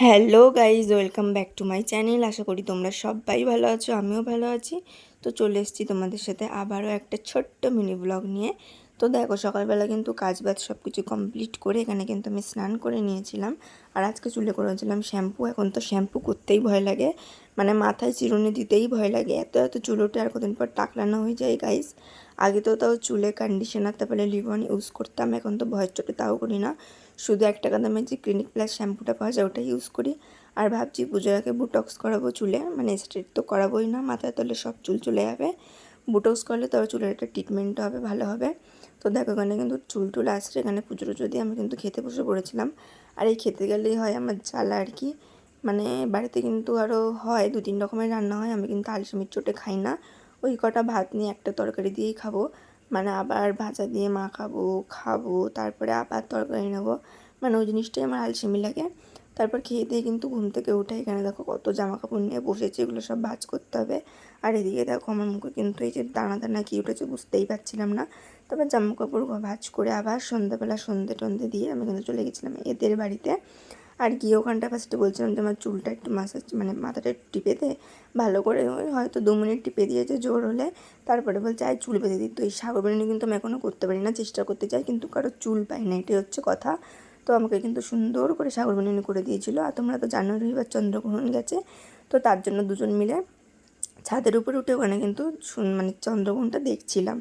Hello guys, welcome back to my channel. আশা করি তোমরা সবাই ভালো আছো, আমিও ভালো আছি। তো চলে এসেছি তোমাদের সাথে আবারও একটা ছোট্ট মিনি ব্লগ নিয়ে। তো দেখো, সকালবেলা কিন্তু কাজ বাজ সব কিছু কমপ্লিট করে এখানে কিন্তু আমি স্নান করে নিয়েছিলাম। আর আজকে চুলে করেছিলাম শ্যাম্পু। এখন তো শ্যাম্পু করতেই ভয় লাগে, মানে মাথায় চিরুনি দিতেই ভয় লাগে। এত এত চুল ওঠে, আর কদিন পর টাকলানো হয়ে যায় গাইজ। আগে তো তাও চুলে কন্ডিশনার তারপরে লিভন ইউজ করতাম, এখন তো ভয়ের চোটে তাও করি না। শুধু 1 টাকা দামের যে ক্লিনিক প্লাস শ্যাম্পুটা পাওয়া যায় ওটাই ইউজ করি। আর ভাবছি পুজোর আগে বুটক্স করাবো চুলে, মানে স্ট্রেট তো করাবোই না, মাথায় তোলে সব চুল চলে যাবে। বুটক্স করলে তবে চুলের একটা ট্রিটমেন্টও হবে, ভালো হবে। তো দেখো, এখানে কিন্তু চুল আসছে। এখানে পুজো টুজো দিয়ে আমি কিন্তু খেতে বসে পড়েছিলাম। আর এই খেতে গেলেই হয় আমার জ্বালা আর কি। মানে বাড়িতে কিন্তু আরও হয় 2-3 রকমের রান্না হয়, আমি কিন্তু আলসেমির চোটে খাই না। ওই কটা ভাত নিয়ে একটা তরকারি দিয়েই খাবো, মানে আবার ভাজা দিয়ে মাখাবো, খাবো, তারপরে আবার তরকারি নেবো। মানে ওই জিনিসটাই আমার আলসেমি লাগে। তারপর খেয়ে দিয়ে কিন্তু ঘুম থেকে উঠে এখানে দেখো কত জামা কাপড় নিয়ে বসেছি, এগুলো সব ভাঁজ করতে হবে। আর এদিকে দেখো আমার মুখে কিন্তু এই যে দানা দানা কী উঠেছে বুঝতেই পারছিলাম না। তারপর জামা কাপড় ভাঁজ করে আবার সন্ধ্যাবেলা সন্ধে টন্ধে দিয়ে আমি কিন্তু চলে গেছিলাম এদের বাড়িতে। আর গিয়ে ওখানটা ফার্স্টে বলছিলাম যে আমার চুলটা একটু মাসাজ, মানে মাথাটা একটু টিপে দে ভালো করে। ওই হয়তো 2 মিনিট টিপে দিয়েছে জোর হলে। তারপরে বলছে আয় চুল বেঁধে দিই। তো এই সাগর বিরিয়ানি কিন্তু আমি এখনও করতে পারি না, চেষ্টা করতে চাই কিন্তু কারো চুল পাই না, এটাই হচ্ছে কথা। তো আমাকে কিন্তু সুন্দর করে সাগর বিরিয়ানি করে দিয়েছিলো। আর তোমরা তো জানো রবিবার চন্দ্রগ্রহণ গেছে, তো তার জন্য দুজন মিলে ছাদের উপরে উঠে ওখানে কিন্তু মানে চন্দ্রগ্রহণটা দেখছিলাম।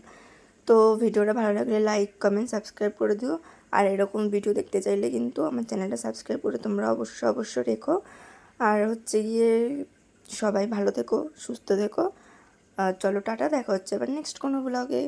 তো ভিডিওটা ভালো লাগলে লাইক কমেন্ট সাবস্ক্রাইব করে দিও। আর এরকম ভিডিও দেখতে চাইলে কিন্তু আমার চ্যানেলটা সাবস্ক্রাইব করে তোমরা অবশ্যই রেখো। আর হচ্ছে গিয়ে সবাই ভালো থেকো, সুস্থ থেকো। চলো টাটা, দেখা হচ্ছে এবার নেক্সট কোনো ব্লগে।